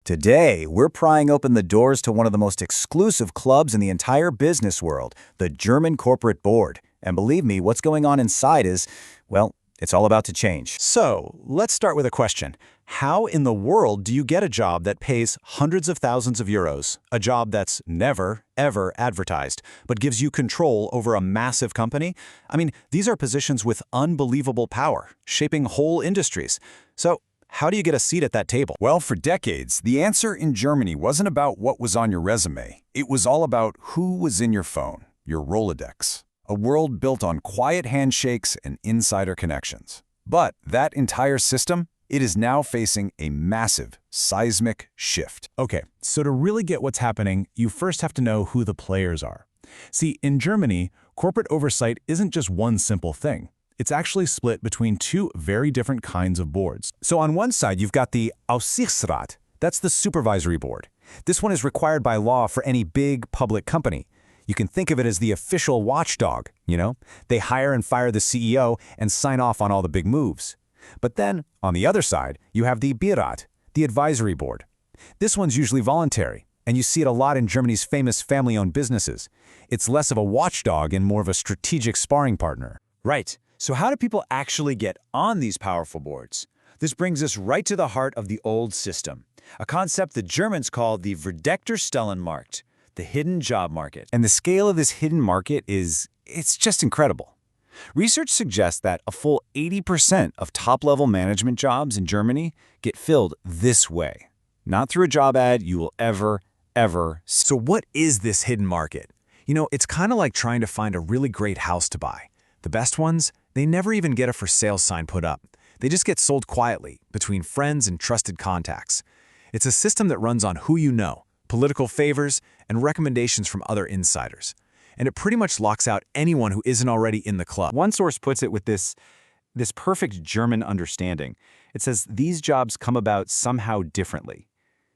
Today, we're prying open the doors to one of the most exclusive clubs in the entire business world, the German Corporate Board. And believe me, what's going on inside is, well, it's all about to change. So, let's start with a question. How in the world do you get a job that pays hundreds of thousands of euros, a job that's never, ever advertised, but gives you control over a massive company? I mean, these are positions with unbelievable power, shaping whole industries. So, how do you get a seat at that table? Well, for decades, the answer in Germany wasn't about what was on your resume. It was all about who was in your phone, your Rolodex. A world built on quiet handshakes and insider connections. But that entire system, it is now facing a massive, seismic shift. Okay, so to really get what's happening, you first have to know who the players are. See, in Germany, corporate oversight isn't just one simple thing. It's actually split between two very different kinds of boards. So on one side, you've got the Aufsichtsrat. That's the supervisory board. This one is required by law for any big public company. You can think of it as the official watchdog, you know? They hire and fire the CEO and sign off on all the big moves. But then, on the other side, you have the Beirat, the advisory board. This one's usually voluntary, and you see it a lot in Germany's famous family-owned businesses. It's less of a watchdog and more of a strategic sparring partner. Right. So how do people actually get on these powerful boards? This brings us right to the heart of the old system, a concept the Germans call the verdeckter Stellenmarkt, the hidden job market. And the scale of this hidden market it's just incredible. Research suggests that a full 80% of top-level management jobs in Germany get filled this way. Not through a job ad you will ever see. So what is this hidden market? You know, it's kind of like trying to find a really great house to buy. The best ones, they never even get a for sale sign put up. They just get sold quietly, between friends and trusted contacts. It's a system that runs on who you know, political favors, and recommendations from other insiders. And it pretty much locks out anyone who isn't already in the club. One source puts it with this perfect German understanding. It says these jobs come about somehow differently.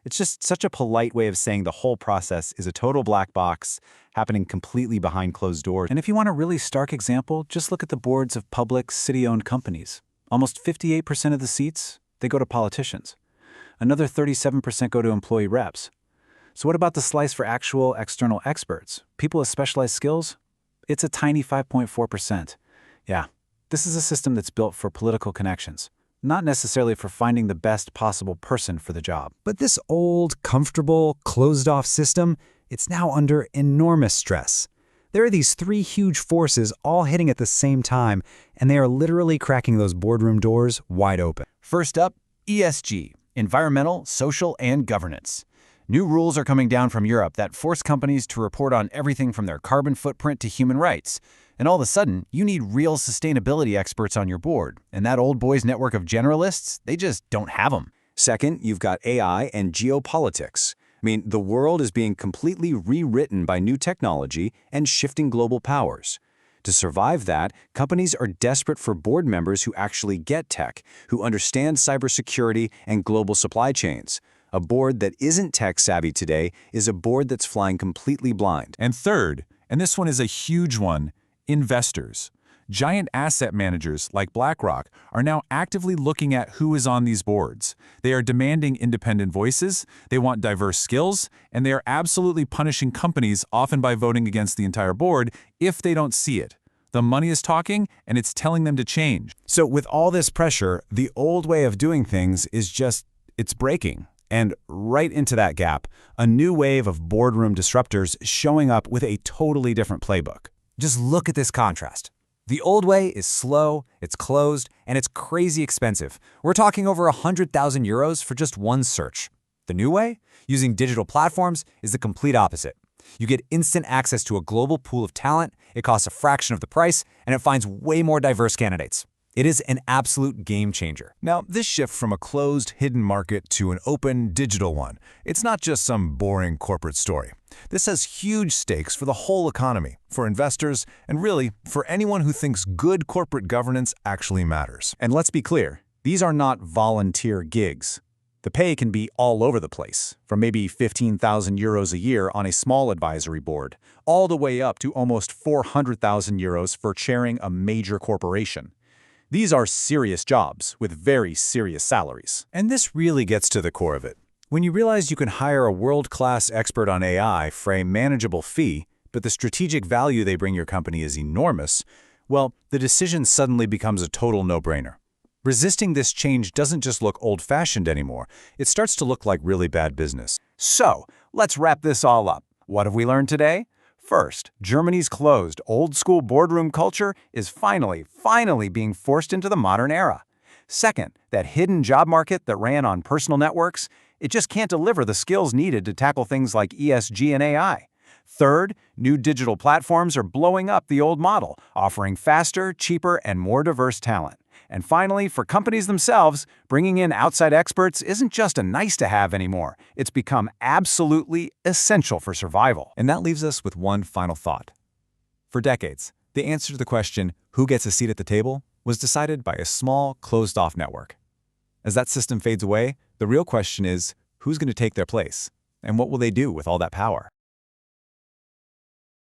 It's just such a polite way of saying the whole process is a total black box, happening completely behind closed doors. And if you want a really stark example, just look at the boards of public, city-owned companies. Almost 58% of the seats, they go to politicians. Another 37% go to employee reps. So what about the slice for actual external experts? People with specialized skills? It's a tiny 5.4%. Yeah, this is a system that's built for political connections, not necessarily for finding the best possible person for the job. But this old, comfortable, closed-off system, it's now under enormous stress. There are these three huge forces all hitting at the same time, and they are literally cracking those boardroom doors wide open. First up, ESG, environmental, social, and governance. New rules are coming down from Europe that force companies to report on everything from their carbon footprint to human rights. And all of a sudden, you need real sustainability experts on your board. And that old boys network of generalists, they just don't have them. Second, you've got AI and geopolitics. I mean, the world is being completely rewritten by new technology and shifting global powers. To survive that, companies are desperate for board members who actually get tech, who understand cybersecurity and global supply chains. A board that isn't tech-savvy today is a board that's flying completely blind. And third, and this one is a huge one, investors. Giant asset managers like BlackRock are now actively looking at who is on these boards. They are demanding independent voices, they want diverse skills, and they are absolutely punishing companies, often by voting against the entire board, if they don't see it. The money is talking, and it's telling them to change. So with all this pressure, the old way of doing things it's breaking. And right into that gap, a new wave of boardroom disruptors showing up with a totally different playbook. Just look at this contrast. The old way is slow, it's closed, and it's crazy expensive. We're talking over 100,000 euros for just one search. The new way, using digital platforms, is the complete opposite. You get instant access to a global pool of talent, it costs a fraction of the price, and it finds way more diverse candidates. It is an absolute game changer. Now, this shift from a closed, hidden market to an open, digital one, it's not just some boring corporate story. This has huge stakes for the whole economy, for investors, and really for anyone who thinks good corporate governance actually matters. And let's be clear, these are not volunteer gigs. The pay can be all over the place, from maybe 15,000 euros a year on a small advisory board, all the way up to almost 400,000 euros for chairing a major corporation. These are serious jobs with very serious salaries. And this really gets to the core of it. When you realize you can hire a world-class expert on AI for a manageable fee, but the strategic value they bring your company is enormous, well, the decision suddenly becomes a total no-brainer. Resisting this change doesn't just look old-fashioned anymore, it starts to look like really bad business. So, let's wrap this all up. What have we learned today? First, Germany's closed, old-school boardroom culture is finally being forced into the modern era. Second, that hidden job market that ran on personal networks, it just can't deliver the skills needed to tackle things like ESG and AI. Third, new digital platforms are blowing up the old model, offering faster, cheaper, and more diverse talent. And finally, for companies themselves, bringing in outside experts isn't just a nice-to-have anymore. It's become absolutely essential for survival. And that leaves us with one final thought. For decades, the answer to the question, who gets a seat at the table, was decided by a small, closed-off network. As that system fades away, the real question is, who's going to take their place? And what will they do with all that power?